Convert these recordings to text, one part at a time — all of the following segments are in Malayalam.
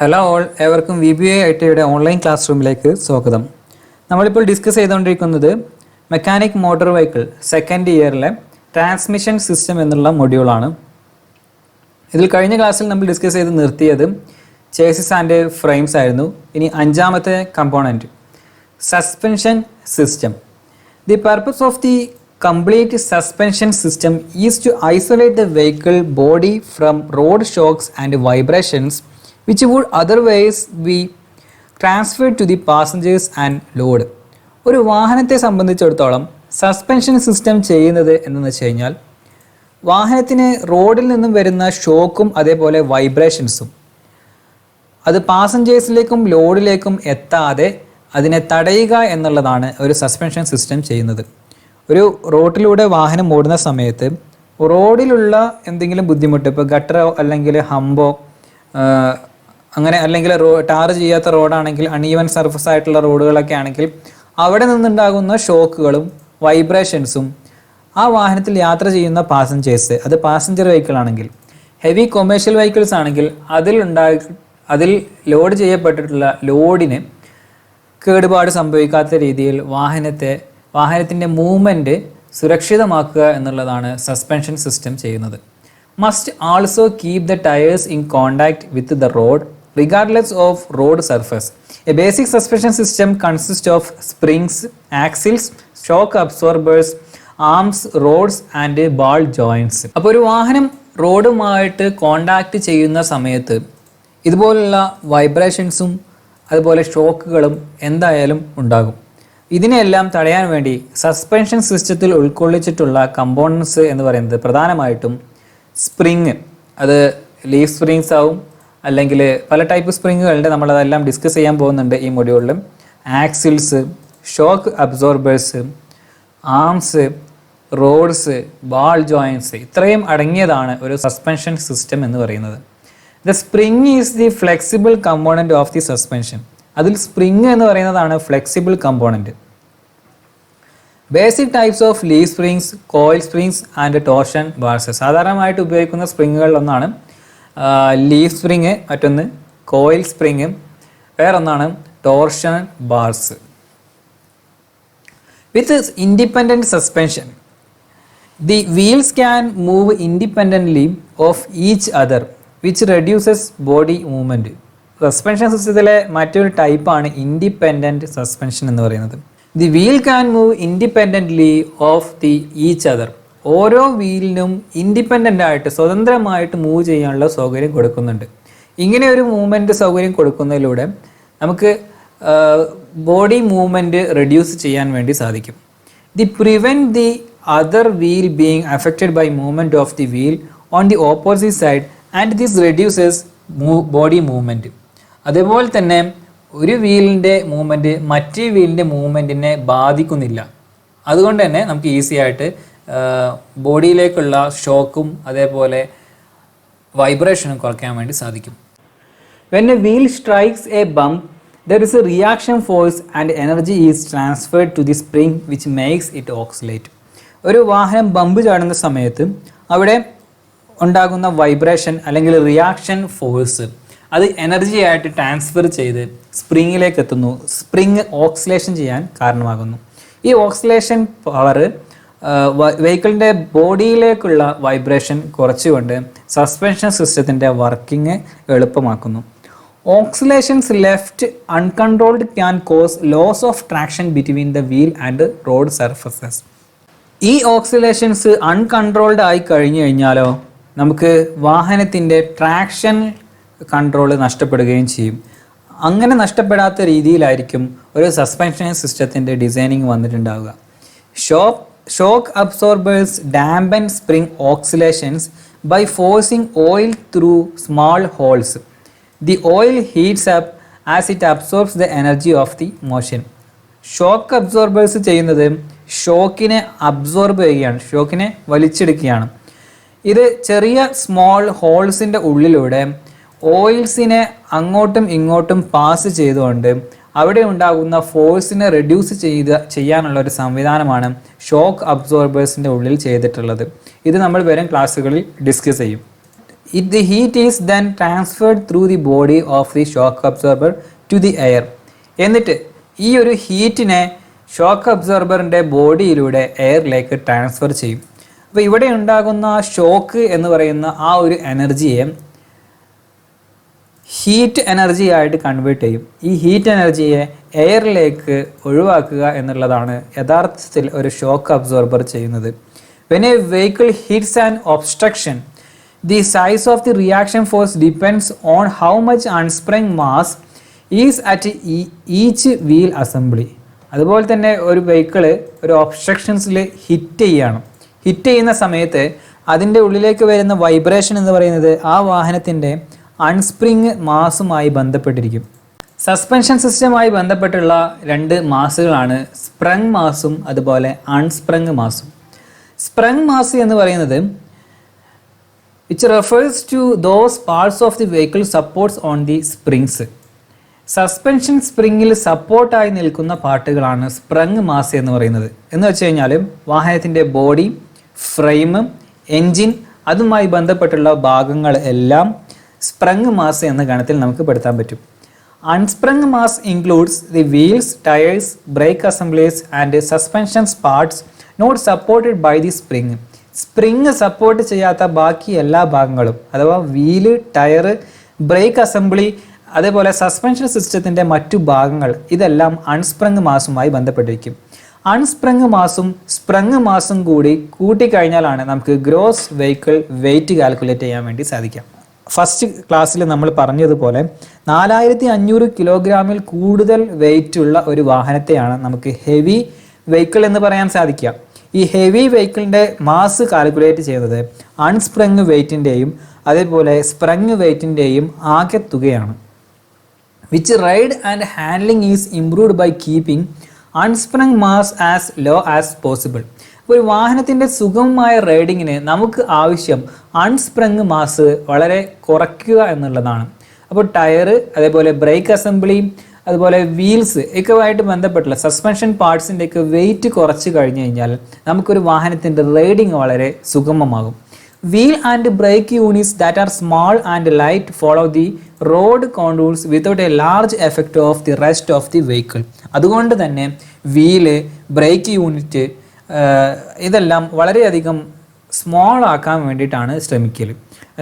ഹലോ ഓൾ, ഏവർക്കും VBA ITയുടെ ഓൺലൈൻ ക്ലാസ് റൂമിലേക്ക് സ്വാഗതം. നമ്മളിപ്പോൾ ഡിസ്കസ് ചെയ്തുകൊണ്ടിരിക്കുന്നത് മെക്കാനിക് മോട്ടോർ വെഹിക്കിൾ സെക്കൻഡ് ഇയറിലെ ട്രാൻസ്മിഷൻ സിസ്റ്റം എന്നുള്ള മൊഡ്യൂളാണ്. ഇതിൽ കഴിഞ്ഞ ക്ലാസ്സിൽ നമ്മൾ ഡിസ്കസ് ചെയ്ത് നിർത്തിയത് ചേസിസ് ആൻഡ് ഫ്രെയിംസ് ആയിരുന്നു. ഇനി അഞ്ചാമത്തെ component suspension system. The purpose of the complete suspension system is to isolate the vehicle body from road shocks and vibrations which would otherwise be transferred to the passengers and load. ഒരു വാഹനത്തെ സംബന്ധിച്ചിടത്തോളം സസ്പെൻഷൻ സിസ്റ്റം ചെയ്യുന്നത് എന്തെന്ന് വെച്ച് കഴിഞ്ഞാൽ വാഹനത്തിന് റോഡിൽ നിന്നും വരുന്ന ഷോക്കും അതേപോലെ വൈബ്രേഷൻസും അത് പാസഞ്ചേഴ്സിലേക്കും ലോഡിലേക്കും എത്താതെ അതിനെ തടയുക എന്നുള്ളതാണ് ഒരു സസ്പെൻഷൻ സിസ്റ്റം ചെയ്യുന്നത്. ഒരു റോഡിലൂടെ വാഹനം ഓടുന്ന സമയത്ത് റോഡിലുള്ള എന്തെങ്കിലും ബുദ്ധിമുട്ട്, ഇപ്പോൾ ഗട്ടറോ അല്ലെങ്കിൽ ഹമ്പോ അങ്ങനെ, അല്ലെങ്കിൽ ടാർ ചെയ്യാത്ത റോഡാണെങ്കിൽ അൺഈവൻ സർഫസ് ആയിട്ടുള്ള റോഡുകളൊക്കെ ആണെങ്കിൽ അവിടെ നിന്നുണ്ടാകുന്ന ഷോക്കുകളും വൈബ്രേഷൻസും ആ വാഹനത്തിൽ യാത്ര ചെയ്യുന്ന പാസഞ്ചേഴ്സ്, അത് പാസഞ്ചർ വെഹിക്കിൾ ആണെങ്കിൽ, ഹെവി കൊമേഴ്ഷ്യൽ വെഹിക്കിൾസ് ആണെങ്കിൽ അതിൽ ലോഡ് ചെയ്യപ്പെട്ടിട്ടുള്ള ലോഡിന് കേടുപാട് സംഭവിക്കാത്ത രീതിയിൽ വാഹനത്തിൻ്റെ മൂവ്മെൻറ്റ് സുരക്ഷിതമാക്കുക എന്നുള്ളതാണ് സസ്പെൻഷൻ സിസ്റ്റം ചെയ്യുന്നത്. Must also keep the tyres in contact with the road regardless of road surface. A basic suspension system consists of springs, axles, shock absorbers, arms, rods and ball joints. അപ്പോൾ ഒരു വാഹനം റോഡുമായിട്ട് കോണ്ടാക്ട് ചെയ്യുന്ന സമയത്ത് ഇതുപോലുള്ള വൈബ്രേഷൻസും അതുപോലെ ഷോക്കുകളും എന്തായാലും ഉണ്ടാകും. ഇതിനെല്ലാം തടയാൻ വേണ്ടി സസ്പെൻഷൻ സിസ്റ്റത്തിൽ ഉൾക്കൊള്ളിച്ചിട്ടുള്ള കമ്പോണൻസ് എന്ന് പറയുന്നത് പ്രധാനമായിട്ടും സ്പ്രിങ്, അത് ലീഫ് സ്പ്രിങ്സ് ആവും, അല്ലെങ്കിൽ പല ടൈപ്പ് സ്പ്രിങ്ങുകളുണ്ട്, നമ്മളതെല്ലാം ഡിസ്കസ് ചെയ്യാൻ പോകുന്നുണ്ട് ഈ മൊഡ്യൂളിൽ. Axles, shock absorbers, arms, rods, ball joints, ഇത്രയും അടങ്ങിയതാണ് ഒരു സസ്പെൻഷൻ സിസ്റ്റം എന്ന് പറയുന്നത്. The spring is the flexible component of the suspension. അതിൽ സ്പ്രിങ് എന്ന് പറയുന്നതാണ് flexible component. Basic types of leaf springs, coil springs and torsion bars. സാധാരണമായിട്ട് ഉപയോഗിക്കുന്ന സ്പ്രിങ്ങുകളിലൊന്നാണ് ലീഫ് സ്പ്രിങ്, മറ്റൊന്ന് കോയിൽ സ്പ്രിങ്, വേറൊന്നാണ് torsion bars. With independent suspension the wheels can move independently of each other which reduces body movement. Suspension സിസ്റ്റത്തിലെ മറ്റൊരു ടൈപ്പാണ് ഇൻഡിപെൻഡൻറ്റ് സസ്പെൻഷൻ എന്ന് പറയുന്നത്. The wheel can move independently of the each other. ഓരോ വീലിനും ഇൻഡിപെൻഡൻ്റ് ആയിട്ട് സ്വതന്ത്രമായിട്ട് മൂവ് ചെയ്യാനുള്ള സൗകര്യം കൊടുക്കുന്നുണ്ട്. ഇങ്ങനെ ഒരു മൂവ്മെൻറ്റ് സൗകര്യം കൊടുക്കുന്നതിലൂടെ നമുക്ക് ബോഡി മൂവ്മെൻറ്റ് റെഡ്യൂസ് ചെയ്യാൻ വേണ്ടി സാധിക്കും. The prevent the other wheel being affected by movement of the wheel on the opposite side and this reduces body movement. അതേപോലെ തന്നെ ഒരു വീലിൻ്റെ മൂവ്മെൻറ്റ് മറ്റേ വീലിൻ്റെ മൂവ്മെൻറ്റിനെ ബാധിക്കുന്നില്ല. അതുകൊണ്ട് തന്നെ നമുക്ക് ഈസി ആയിട്ട് ബോഡിയിലേക്കുള്ള ഷോക്കും അതേപോലെ വൈബ്രേഷനും കുറയ്ക്കാൻ വേണ്ടി സാധിക്കും. When a wheel strikes a bump there is a reaction force and energy is transferred to the spring which makes it oscillate. ഒരു വാഹനം ബമ്പ് ചാടുന്ന സമയത്ത് അവിടെ ഉണ്ടാകുന്ന വൈബ്രേഷൻ അല്ലെങ്കിൽ റിയാക്ഷൻ ഫോഴ്സ് അത് എനർജി ആയിട്ട് ട്രാൻസ്ഫർ ചെയ്ത് സ്പ്രിങ്ങിലേക്ക് എത്തുന്നു. സ്പ്രിങ് ഓക്സിലേഷൻ ചെയ്യാൻ കാരണമാകുന്നു. ഈ ഓക്സിലേഷൻ പവർ വെഹിക്കിളിൻ്റെ ബോഡിയിലേക്കുള്ള വൈബ്രേഷൻ കുറച്ചുകൊണ്ട് സസ്പെൻഷൻ സിസ്റ്റത്തിൻ്റെ വർക്കിംഗ് എളുപ്പമാക്കുന്നു. Oscillations left uncontrolled can cause loss of traction between the wheel and road surfaces. ഈ ഓക്സിലേഷൻസ് അൺകൺട്രോൾഡ് ആയി കഴിഞ്ഞു കഴിഞ്ഞാലോ നമുക്ക് വാഹനത്തിൻ്റെ ട്രാക്ഷൻ കൺട്രോൾ നഷ്ടപ്പെടുകയും ചെയ്യും. അങ്ങനെ നഷ്ടപ്പെടാത്ത രീതിയിലായിരിക്കും ഒരു സസ്പെൻഷൻ സിസ്റ്റത്തിൻ്റെ ഡിസൈനിങ് വന്നിട്ടുണ്ടാവുക. Shock absorbers dampen spring oscillations by forcing oil through small holes. The oil heats up as it absorbs the energy of the motion. Shock absorbers ചെയ്യുന്നത് ഷോക്കിനെ അബ്സോർബ് ചെയ്യുകയാണ്, ഷോക്കിനെ വലിച്ചെടുക്കുകയാണ്. ഇത് ചെറിയ സ്മോൾ ഹോൾസിൻ്റെ ഉള്ളിലൂടെ ഓയിൽസിനെ അങ്ങോട്ടും ഇങ്ങോട്ടും പാസ് ചെയ്തുകൊണ്ട് അവിടെ ഉണ്ടാകുന്ന ഫോഴ്സിനെ റെഡ്യൂസ് ചെയ്യാനുള്ള ഒരു സംവിധാനമാണ് ഷോക്ക് അബ്സോർബേഴ്സിൻ്റെ ഉള്ളിൽ ചെയ്തിട്ടുള്ളത്. ഇത് നമ്മൾ വരും ക്ലാസ്സുകളിൽ ഡിസ്കസ് ചെയ്യും. The heat is then transferred through the body of the shock absorber to the air. എന്നിട്ട് ഈ ഒരു ഹീറ്റിനെ ഷോക്ക് അബ്സോർബറിൻ്റെ ബോഡിയിലൂടെ എയറിലേക്ക് ട്രാൻസ്ഫർ ചെയ്യും. അപ്പോൾ ഇവിടെ ഉണ്ടാകുന്ന ഷോക്ക് എന്ന് പറയുന്ന ആ ഒരു എനർജിയെ ഹീറ്റ് എനർജി ആയിട്ട് കൺവേർട്ട് ചെയ്യും. ഈ ഹീറ്റ് എനർജിയെ എയറിലേക്ക് ഒഴിവാക്കുക എന്നുള്ളതാണ് യഥാർത്ഥത്തിൽ ഒരു ഷോക്ക് അബ്സോർബർ ചെയ്യുന്നത്. When a vehicle hits an obstruction, the size of the reaction force depends on how much unsprung mass is at each wheel assembly. അതുപോലെ തന്നെ ഒരു വെഹിക്കിള് ഒരു ഒബ്സ്ട്രക്ഷൻസിൽ ഹിറ്റ് ചെയ്യുന്ന സമയത്ത് അതിൻ്റെ ഉള്ളിലേക്ക് വരുന്ന വൈബ്രേഷൻ എന്ന് പറയുന്നത് ആ വാഹനത്തിൻ്റെ അൺസ്പ്രിങ് മാസുമായി ബന്ധപ്പെട്ടിരിക്കും. സസ്പെൻഷൻ സിസ്റ്റവുമായി ബന്ധപ്പെട്ടുള്ള രണ്ട് മാസുകളാണ് സ്പ്രങ് മാസും അതുപോലെ അൺസ്പ്രങ് മാസും. സ്പ്രങ് മാസ് എന്ന് പറയുന്നത് which refers to those parts of the vehicle supports on the springs. Suspension സ്പ്രിങ്ങിൽ സപ്പോർട്ടായി നിൽക്കുന്ന പാർട്ടുകളാണ് സ്പ്രങ് മാസ് എന്ന് പറയുന്നത്. എന്ന് വെച്ച് കഴിഞ്ഞാൽ വാഹനത്തിൻ്റെ ബോഡി, ഫ്രെയിം, എൻജിൻ അതുമായി ബന്ധപ്പെട്ടുള്ള ഭാഗങ്ങൾ എല്ലാം സ്പ്രങ് മാസ് എന്ന ഗണത്തിൽ നമുക്ക് പെടുത്താൻ പറ്റും. Unsprung mass includes the wheels, tyres, brake assemblies and suspensions parts not supported by the spring. Spring support ചെയ്യാത്ത ബാക്കി എല്ലാ ഭാഗങ്ങളും അഥവാ വീല്, ടയറ്, ബ്രേക്ക് അസംബ്ലി അതേപോലെ സസ്പെൻഷൻ സിസ്റ്റത്തിൻ്റെ മറ്റു ഭാഗങ്ങൾ ഇതെല്ലാം അൺസ്പ്രങ് മാസുമായി ബന്ധപ്പെട്ടിരിക്കും. അൺസ്പ്രങ് മാസും സ്പ്രങ് മാസും കൂടി കൂട്ടിക്കഴിഞ്ഞാലാണ് നമുക്ക് ഗ്രോസ് വെഹിക്കിൾ വെയിറ്റ് കാൽക്കുലേറ്റ് ചെയ്യാൻ വേണ്ടി സാധിക്കാം. ഫസ്റ്റ് ക്ലാസ്സിൽ നമ്മൾ പറഞ്ഞതുപോലെ 4500 കിലോഗ്രാമിൽ കൂടുതൽ വെയിറ്റ് ഉള്ള ഒരു വാഹനത്തെയാണ് നമുക്ക് ഹെവി വെഹിക്കിൾ എന്ന് പറയാൻ സാധിക്കുക. ഈ ഹെവി വെഹിക്കിളിൻ്റെ മാസ് കാൽക്കുലേറ്റ് ചെയ്യുന്നത് അൺസ്പ്രങ് വെയിറ്റിൻ്റെയും അതേപോലെ സ്പ്രങ് വെയിറ്റിൻ്റെയും ആകെ തുകയാണ്. Which ride and handling is improved by keeping unsprung mass as low as possible. ഒരു വാഹനത്തിൻ്റെ സുഗമമായ റൈഡിങ്ങിന് നമുക്ക് ആവശ്യം അൺസ്പ്രങ് മാസ് വളരെ കുറയ്ക്കുക എന്നുള്ളതാണ്. അപ്പോൾ ടയറ് അതേപോലെ ബ്രേക്ക് അസംബ്ലി അതുപോലെ വീൽസ് ഒക്കെയായിട്ട് ബന്ധപ്പെട്ടുള്ള സസ്പെൻഷൻ പാർട്സിൻ്റെയൊക്കെ വെയിറ്റ് കുറച്ച് കഴിഞ്ഞ് കഴിഞ്ഞാൽ നമുക്കൊരു വാഹനത്തിൻ്റെ റൈഡിങ് വളരെ സുഗമമാകും. Wheel and brake units that are small and light follow the road contours without a large effect of the rest of the vehicle. അതുകൊണ്ട് തന്നെ വീല്, ബ്രേക്ക് യൂണിറ്റ് ഇതെല്ലാം വളരെയധികം സ്മോൾ ആക്കാൻ വേണ്ടിയിട്ടാണ് ശ്രമിക്കൽ.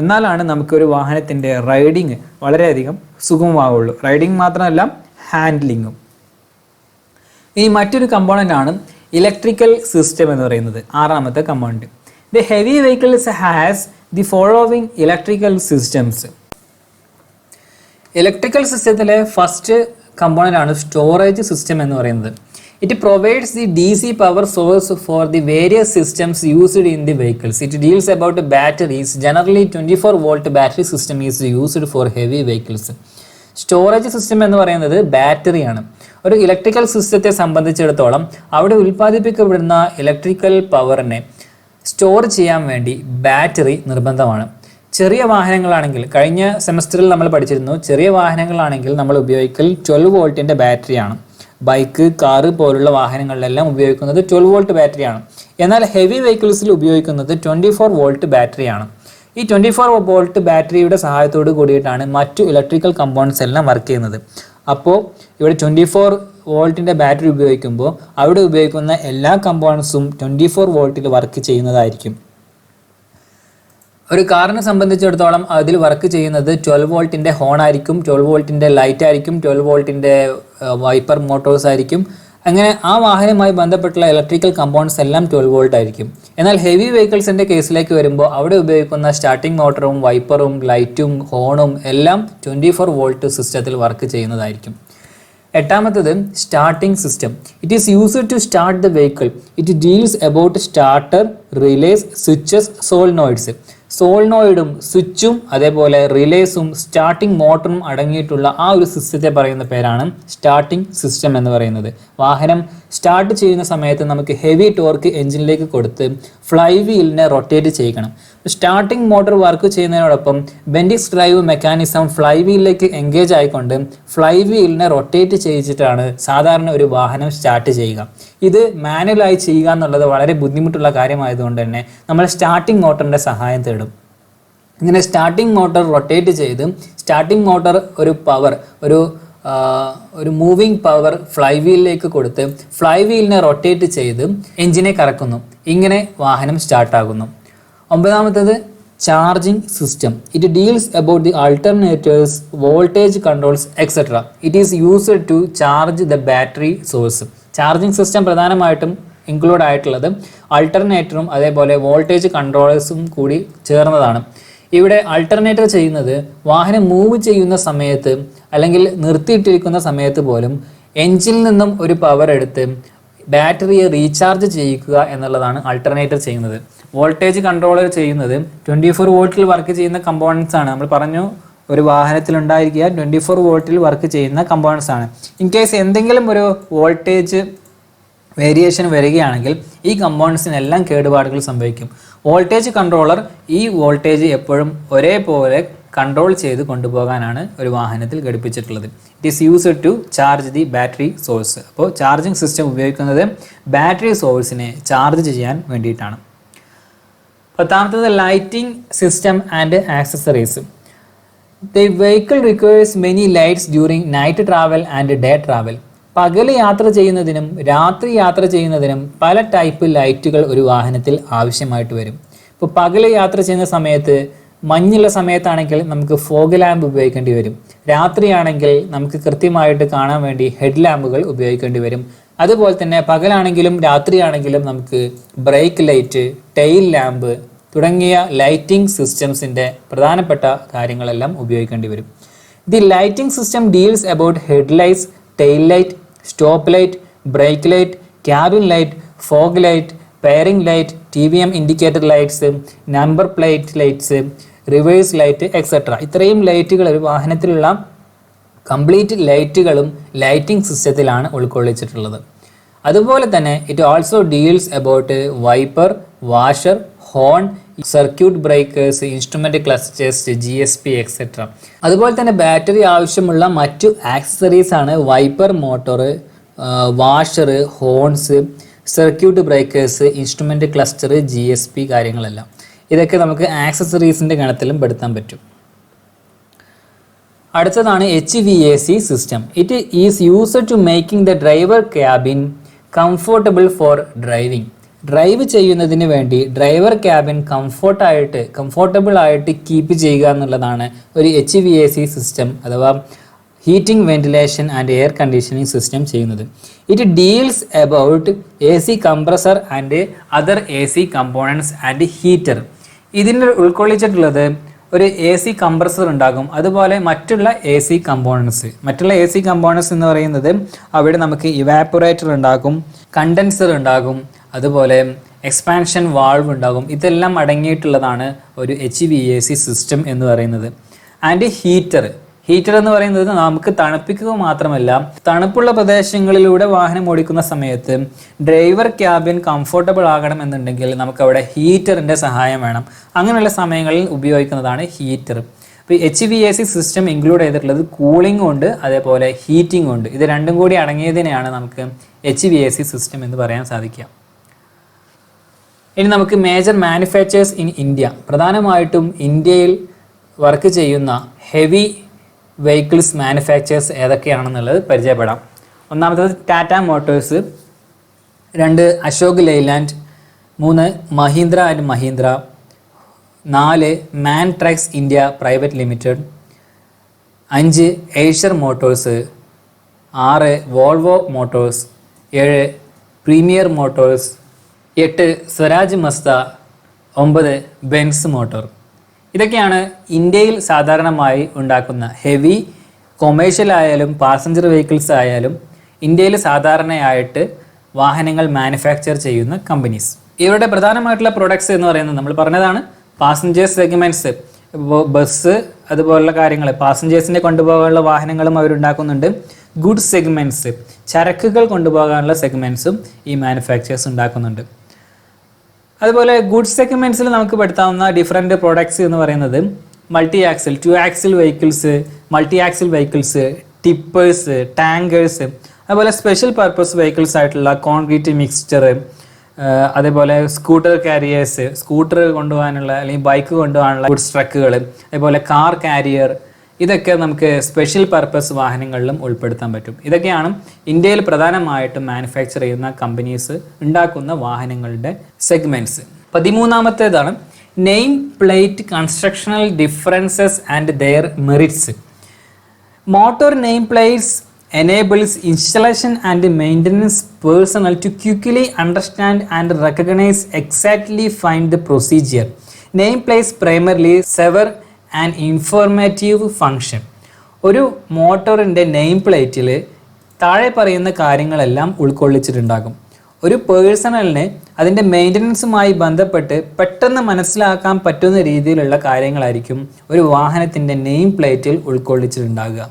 എന്നാലാണ് നമുക്കൊരു വാഹനത്തിൻ്റെ റൈഡിങ് വളരെയധികം സുഗമമാവുള്ളൂ. റൈഡിങ് മാത്രമല്ല ഹാൻഡ്ലിങ്ങും. ഇനി മറ്റൊരു കമ്പോണൻ്റ് ആണ് ഇലക്ട്രിക്കൽ സിസ്റ്റം എന്ന് പറയുന്നത്, ആറാമത്തെ component. The heavy vehicles has the following electrical systems. Electrical സിസ്റ്റത്തിലെ ഫസ്റ്റ് കമ്പോണൻ്റ് ആണ് സ്റ്റോറേജ് സിസ്റ്റം എന്ന് പറയുന്നത്. It provides the DC power source for the various systems used in the vehicles. It deals about batteries. Generally 24-volt battery system is used for heavy vehicles. Storage system എന്ന് പറയുന്നത് ബാറ്ററിയാണ്. ഒരു ഇലക്ട്രിക്കൽ സിസ്റ്റത്തെ സംബന്ധിച്ചിടത്തോളം അവിടെ ഉൽപ്പാദിപ്പിക്കപ്പെടുന്ന ഇലക്ട്രിക്കൽ പവറിനെ സ്റ്റോർ ചെയ്യാൻ വേണ്ടി ബാറ്ററി നിർബന്ധമാണ്. ചെറിയ വാഹനങ്ങളാണെങ്കിൽ കഴിഞ്ഞ സെമസ്റ്ററിൽ നമ്മൾ പഠിച്ചിരുന്നു, ചെറിയ വാഹനങ്ങളാണെങ്കിൽ നമ്മൾ ഉപയോഗിക്കൽ 12 വോൾട്ടിൻ്റെ ബാറ്ററിയാണ്. ബൈക്ക്, കാറ് പോലുള്ള വാഹനങ്ങളിലെല്ലാം ഉപയോഗിക്കുന്നത് 12 വോൾട്ട് ബാറ്ററിയാണ്. എന്നാൽ ഹെവി വെഹിക്കിൾസിൽ ഉപയോഗിക്കുന്നത് 24 വോൾട്ട് ബാറ്ററിയാണ്. ഈ 24 വോൾട്ട് ബാറ്ററിയുടെ സഹായത്തോട് കൂടിയിട്ടാണ് മറ്റു ഇലക്ട്രിക്കൽ കമ്പോണൻസ് എല്ലാം വർക്ക് ചെയ്യുന്നത്. അപ്പോൾ ഇവിടെ 24 വോൾട്ടിൻ്റെ ബാറ്ററി ഉപയോഗിക്കുമ്പോൾ അവിടെ ഉപയോഗിക്കുന്ന എല്ലാ കമ്പോണൻസും 24 വോൾട്ടിൽ വർക്ക് ചെയ്യുന്നതായിരിക്കും. ഒരു കാറിനെ സംബന്ധിച്ചിടത്തോളം അതിൽ വർക്ക് ചെയ്യുന്നത് 12 വോൾട്ടിൻ്റെ ഹോൺ ആയിരിക്കും, 12 വോൾട്ടിൻ്റെ ലൈറ്റ് ആയിരിക്കും, 12 വോൾട്ടിൻ്റെ വൈപ്പർ മോട്ടോഴ്സ് ആയിരിക്കും. അങ്ങനെ ആ വാഹനവുമായി ബന്ധപ്പെട്ടുള്ള ഇലക്ട്രിക്കൽ കമ്പോണൻസ് എല്ലാം 12 വോൾട്ട് ആയിരിക്കും. എന്നാൽ ഹെവി വെഹിക്കിൾസിൻ്റെ കേസിലേക്ക് വരുമ്പോൾ അവിടെ ഉപയോഗിക്കുന്ന സ്റ്റാർട്ടിംഗ് മോട്ടറും വൈപ്പറും ലൈറ്റും ഹോണും എല്ലാം 24 വോൾട്ട് സിസ്റ്റത്തിൽ വർക്ക് ചെയ്യുന്നതായിരിക്കും. എട്ടാമത്തത് starting system. It is used to start the vehicle. It deals about starter, relays, switches, solenoids. സോളിനോയിഡും സ്വിച്ചും അതേപോലെ റിലേസും സ്റ്റാർട്ടിംഗ് മോട്ടറും അടങ്ങിയിട്ടുള്ള ആ ഒരു സിസ്റ്റത്തെ പറയുന്ന പേരാണ് സ്റ്റാർട്ടിംഗ് സിസ്റ്റം എന്ന് പറയുന്നത്. വാഹനം സ്റ്റാർട്ട് ചെയ്യുന്ന സമയത്ത് നമുക്ക് ഹെവി ടോർക്ക് എഞ്ചിനിലേക്ക് കൊടുത്ത് ഫ്ലൈ വീലിനെ റൊട്ടേറ്റ് ചെയ്യിക്കണം. സ്റ്റാർട്ടിംഗ് മോട്ടർ വർക്ക് ചെയ്യുന്നതിനോടൊപ്പം ബെൻഡിക്സ് ഡ്രൈവ് മെക്കാനിസം ഫ്ലൈ വീലിലേക്ക് എൻഗേജ് ആയിക്കൊണ്ട് ഫ്ലൈ വീലിനെ റൊട്ടേറ്റ് ചെയ്യിച്ചിട്ടാണ് സാധാരണ ഒരു വാഹനം സ്റ്റാർട്ട് ചെയ്യുക. ഇത് മാനുവലായി ചെയ്യുക എന്നുള്ളത് വളരെ ബുദ്ധിമുട്ടുള്ള കാര്യമായതുകൊണ്ട് തന്നെ നമ്മൾ സ്റ്റാർട്ടിംഗ് മോട്ടറിൻ്റെ സഹായം തേടും. ഇങ്ങനെ സ്റ്റാർട്ടിംഗ് മോട്ടോർ റൊട്ടേറ്റ് ചെയ്ത് സ്റ്റാർട്ടിംഗ് മോട്ടോർ ഒരു പവർ ഒരു മൂവിങ് പവർ ഫ്ലൈ വീലിലേക്ക് കൊടുത്ത് ഫ്ലൈ വീലിനെ റൊട്ടേറ്റ് ചെയ്ത് എഞ്ചിനെ കറക്കുന്നു. ഇങ്ങനെ വാഹനം സ്റ്റാർട്ടാകുന്നു. 9ാമത്തേത് charging system. It deals about the alternators, voltage controls etcetera. It is used to charge the battery source. Charging system പ്രധാനമായിട്ടും ഇൻക്ലൂഡ് ആയിട്ടുള്ളത് ആൾട്ടർനേറ്ററും അതേപോലെ വോൾട്ടേജ് കൺട്രോളേഴ്സും കൂടി ചേർന്നതാണ്. ഇവിടെ ആൾട്ടർനേറ്റർ ചെയ്യുന്നത് വാഹനം മൂവ് ചെയ്യുന്ന സമയത്ത് അല്ലെങ്കിൽ നിർത്തിയിട്ടിരിക്കുന്ന സമയത്ത് പോലും എഞ്ചിനിൽ നിന്നും ഒരു പവർ എടുത്ത് ബാറ്ററിയെ റീചാർജ് ചെയ്യിക്കുക എന്നുള്ളതാണ് ആൾട്ടർനേറ്റർ ചെയ്യുന്നത്. വോൾട്ടേജ് കൺട്രോളർ ചെയ്യുന്നത് 24 വോൾട്ടിൽ വർക്ക് ചെയ്യുന്ന കമ്പോണൻസ് ആണ്. നമ്മൾ പറഞ്ഞു ഒരു വാഹനത്തിൽ ഉണ്ടായിരിക്കുക 24 വോൾട്ടിൽ വർക്ക് ചെയ്യുന്ന കമ്പോണൻസ് ആണ്. ഇൻ കേസ് എന്തെങ്കിലും ഒരു വോൾട്ടേജ് വേരിയേഷൻ വരികയാണെങ്കിൽ ഈ കമ്പോണൻസിനെല്ലാം കേടുപാടുകൾ സംഭവിക്കും. വോൾട്ടേജ് കൺട്രോളർ ഈ വോൾട്ടേജ് എപ്പോഴും ഒരേപോലെ കൺട്രോൾ ചെയ്ത് കൊണ്ടുപോകാനാണ് ഒരു വാഹനത്തിൽ ഘടിപ്പിച്ചിട്ടുള്ളത്. It is used to charge the battery source. അപ്പോൾ ചാർജിങ് സിസ്റ്റം ഉപയോഗിക്കുന്നത് ബാറ്ററി സോഴ്സിനെ ചാർജ് ചെയ്യാൻ വേണ്ടിയിട്ടാണ്. 10ാമത്തേത് lighting system and accessories. The vehicle requires many lights during night travel and day travel. പകൽ യാത്ര ചെയ്യുന്നതിനും രാത്രി യാത്ര ചെയ്യുന്നതിനും പല ടൈപ്പ് ലൈറ്റുകൾ ഒരു വാഹനത്തിൽ ആവശ്യമായിട്ട് വരും. ഇപ്പോൾ പകൽ യാത്ര ചെയ്യുന്ന സമയത്ത് മഞ്ഞുള്ള സമയത്താണെങ്കിൽ നമുക്ക് ഫോഗ് ലാമ്പ് ഉപയോഗിക്കേണ്ടി വരും. രാത്രിയാണെങ്കിൽ നമുക്ക് കൃത്യമായിട്ട് കാണാൻ വേണ്ടി ഹെഡ് ലാമ്പുകൾ ഉപയോഗിക്കേണ്ടി വരും. അതുപോലെ തന്നെ പകലാണെങ്കിലും രാത്രിയാണെങ്കിലും നമുക്ക് ബ്രേക്ക് ലൈറ്റ്, ടെയിൽ ലാമ്പ് തുടങ്ങിയ ലൈറ്റിംഗ് സിസ്റ്റംസിൻ്റെ പ്രധാനപ്പെട്ട കാര്യങ്ങളെല്ലാം ഉപയോഗിക്കേണ്ടി വരും. The lighting system deals about head lights, tail light, stop light, brake light, cabin light, fog light, pairing light, TVM indicator lights, number plate lights, reverse light etcetera. ഇത്രയും ലൈറ്റുകൾ ഒരു വാഹനത്തിലുള്ള കംപ്ലീറ്റ് ലൈറ്റുകളും ലൈറ്റിംഗ് സിസ്റ്റത്തിലാണ് ഉൾക്കൊള്ളിച്ചിട്ടുള്ളത്. അതുപോലെ തന്നെ it also deals about wiper, washer, horn, circuit breakers, instrument clusters, GSP etcetera. അതുപോലെ തന്നെ ബാറ്ററി ആവശ്യമുള്ള മറ്റു ആക്സസറീസ് ആണ് wiper motor, washer, horns, circuit breakers, instrument cluster, GSP കാര്യങ്ങളെല്ലാം. ഇതൊക്കെ നമുക്ക് ആക്സസറീസിൻ്റെ ഗണത്തിലും പെടുത്താൻ പറ്റും. അടുത്തതാണ് HVAC system. It is used to making the driver cabin comfortable for driving. Drive ചെയ്യുന്നതിന് വേണ്ടി ഡ്രൈവർ ക്യാബിൻ കംഫോർട്ടബിൾ ആയിട്ട് കീപ്പ് ചെയ്യുക എന്നുള്ളതാണ് ഒരു HVAC സിസ്റ്റം അഥവാ heating, ventilation and air conditioning system ചെയ്യുന്നത്. It deals about AC compressor and other AC components and heater. ഇതിൽ ഉൾക്കൊള്ളിച്ചിട്ടുള്ളത് ഒരു AC കംപ്രസർ ഉണ്ടാകും, അതുപോലെ മറ്റുള്ള AC കമ്പോണൻസ്. മറ്റുള്ള AC കമ്പോണൻസ് എന്ന് പറയുന്നത് അവിടെ നമുക്ക് ഇവാപ്പറേറ്റർ ഉണ്ടാകും, കണ്ടൻസർ ഉണ്ടാകും, അതുപോലെ എക്സ്പാൻഷൻ വാൾവ് ഉണ്ടാകും. ഇതെല്ലാം അടങ്ങിയിട്ടുള്ളതാണ് ഒരു HVAC സിസ്റ്റം എന്ന് പറയുന്നത്. ആൻഡ് ഹീറ്റർ എന്ന് പറയുന്നത് നമുക്ക് തണുപ്പിക്കുക മാത്രമല്ല, തണുപ്പുള്ള പ്രദേശങ്ങളിലൂടെ വാഹനം ഓടിക്കുന്ന സമയത്ത് ഡ്രൈവർ ക്യാബിൻ കംഫോർട്ടബിൾ ആകണം എന്നുണ്ടെങ്കിൽ നമുക്ക് അവിടെ ഹീറ്ററിൻ്റെ സഹായം വേണം. അങ്ങനെയുള്ള സമയങ്ങളിൽ ഉപയോഗിക്കുന്നതാണ് ഹീറ്റർ. അപ്പോൾ HVAC സിസ്റ്റം ഇൻക്ലൂഡ് ചെയ്തിട്ടുള്ളത് കൂളിംഗും ഉണ്ട്, അതേപോലെ ഹീറ്റിംഗും ഉണ്ട്. ഇത് രണ്ടും കൂടി അടങ്ങിയതിനെയാണ് നമുക്ക് HVAC സിസ്റ്റം എന്ന് പറയാൻ സാധിക്കുക. ഇനി നമുക്ക് മേജർ മാനുഫാക്ചേഴ്സ് ഇൻ ഇന്ത്യ. പ്രധാനമായിട്ടും ഇന്ത്യയിൽ വർക്ക് ചെയ്യുന്ന ഹെവി വെഹിക്കിൾസ് മാനുഫാക്ചേഴ്സ് ഏതൊക്കെയാണെന്നുള്ളത് പരിചയപ്പെടാം. ഒന്നാമത്തത് Tata motors, 2 Ashok Leyland, 3 Mahindra and Mahindra, 4 MAN trucks India private limited, 5 Eicher motors, 6 Volvo motors, 7 Premier motors, 8 Swaraj Mazda, 9 Benz motor. ഇതൊക്കെയാണ് ഇന്ത്യയിൽ സാധാരണമായി ഉണ്ടാക്കുന്ന ഹെവി കൊമേഴ്ഷ്യൽ ആയാലും പാസഞ്ചർ വെഹിക്കിൾസ് ആയാലും ഇന്ത്യയിൽ സാധാരണയായിട്ട് വാഹനങ്ങൾ മാനുഫാക്ചർ ചെയ്യുന്ന കമ്പനീസ്. ഇവരുടെ പ്രധാനമായിട്ടുള്ള പ്രൊഡക്ട്സ് എന്ന് പറയുന്നത് നമ്മൾ പറഞ്ഞതാണ് പാസഞ്ചേഴ്സ് സെഗ്മെൻറ്റ്സ്, ബസ് അതുപോലുള്ള കാര്യങ്ങൾ, പാസഞ്ചേഴ്സിനെ കൊണ്ടുപോകാനുള്ള വാഹനങ്ങളും അവരുണ്ടാക്കുന്നുണ്ട്. ഗുഡ്സ് സെഗ്മെൻറ്റ്സ്, ചരക്കുകൾ കൊണ്ടുപോകാനുള്ള സെഗ്മെൻറ്റ്സും ഈ മാനുഫാക്ചേഴ്സ് ഉണ്ടാക്കുന്നുണ്ട്. അതുപോലെ ഗുഡ്സ് സെഗ്മെൻറ്റ്സിൽ നമുക്ക് പെടുത്താവുന്ന ഡിഫറെൻറ്റ് പ്രോഡക്ട്സ് എന്ന് പറയുന്നത് multi axle, 2 axle vehicles, multi axle vehicles, tippers, tankers, അതുപോലെ സ്പെഷ്യൽ പർപ്പസ് വെഹിക്കിൾസ് ആയിട്ടുള്ള കോൺക്രീറ്റ് മിക്സ്ചർ, അതേപോലെ സ്കൂട്ടർ കാരിയേഴ്സ്, സ്കൂട്ടർ കൊണ്ടുപോകാനുള്ള അല്ലെങ്കിൽ ബൈക്ക് കൊണ്ടുപോകാനുള്ള ഗുഡ്സ് ട്രക്കുകൾ, അതേപോലെ കാർ കാരിയർ, ഇതൊക്കെ നമുക്ക് സ്പെഷ്യൽ പർപ്പസ് വാഹനങ്ങളിലും ഉൾപ്പെടുത്താൻ പറ്റും. ഇതൊക്കെയാണ് ഇന്ത്യയിൽ പ്രധാനമായിട്ടും മാനുഫാക്ചർ ചെയ്യുന്ന കമ്പനീസ് ഉണ്ടാക്കുന്ന വാഹനങ്ങളുടെ സെഗ്മെൻറ്റ്സ്. 13ാമത്തേതാണ് name plate constructional differences and their merits. Motor name plates enables installation and maintenance personnel to quickly understand and recognize exactly find the procedure. Nameplates primarily serve an informative function. ഒരു മോട്ടോറിൻ്റെ നെയിം പ്ലേറ്റിൽ താഴെ പറയുന്ന കാര്യങ്ങളെല്ലാം ഉൾക്കൊള്ളിച്ചിട്ടുണ്ടാകും. ഒരു പേഴ്സണലിന് അതിൻ്റെ മെയിൻ്റനൻസുമായി ബന്ധപ്പെട്ട് പെട്ടെന്ന് മനസ്സിലാക്കാൻ പറ്റുന്ന രീതിയിലുള്ള കാര്യങ്ങളായിരിക്കും ഒരു വാഹനത്തിൻ്റെ നെയിം പ്ലേറ്റിൽ ഉൾക്കൊള്ളിച്ചിട്ടുണ്ടാകുക.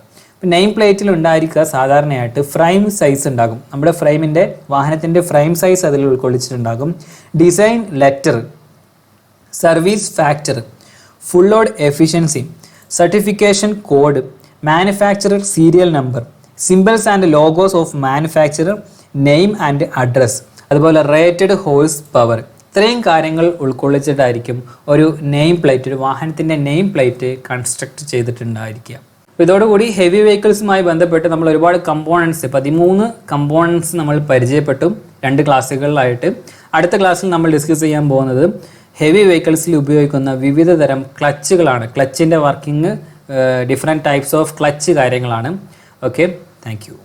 നെയിം പ്ലേറ്റിൽ ഉണ്ടായിരിക്കുക സാധാരണയായിട്ട് ഫ്രെയിം സൈസ് ഉണ്ടാകും. നമ്മുടെ ഫ്രെയിമിൻ്റെ വാഹനത്തിൻ്റെ ഫ്രെയിം സൈസ് അതിൽ ഉൾക്കൊള്ളിച്ചിട്ടുണ്ടാകും. Design letter, service factor, full load efficiency, certification code, manufacturer serial number, symbols and logos of manufacturer, name and address, അതുപോലെ റേറ്റഡ് ഹോഴ്സ് പവർ. ഇത്രയും കാര്യങ്ങൾ ഉൾക്കൊള്ളിച്ചിട്ടായിരിക്കും ഒരു നെയിം പ്ലേറ്റ്, ഒരു വാഹനത്തിൻ്റെ നെയിം പ്ലേറ്റ് കൺസ്ട്രക്ട് ചെയ്തിട്ടുണ്ടായിരിക്കുക. അപ്പോൾ ഇതോടുകൂടി ഹെവി വെഹിക്കിൾസുമായി ബന്ധപ്പെട്ട് നമ്മൾ ഒരുപാട് കമ്പോണൻസ്, 13 കമ്പോണൻസ് നമ്മൾ പരിചയപ്പെട്ടു 2 ക്ലാസ്സുകളിലായിട്ട്. അടുത്ത ക്ലാസ്സിൽ നമ്മൾ ഡിസ്കസ് ചെയ്യാൻ പോകുന്നത് ഹെവി വെഹിക്കിൾസിൽ ഉപയോഗിക്കുന്ന വിവിധ തരം ക്ലച്ചുകളാണ്. ക്ലച്ചിൻ്റെ working, different types of clutch കാര്യങ്ങളാണ്. Okay, thank U.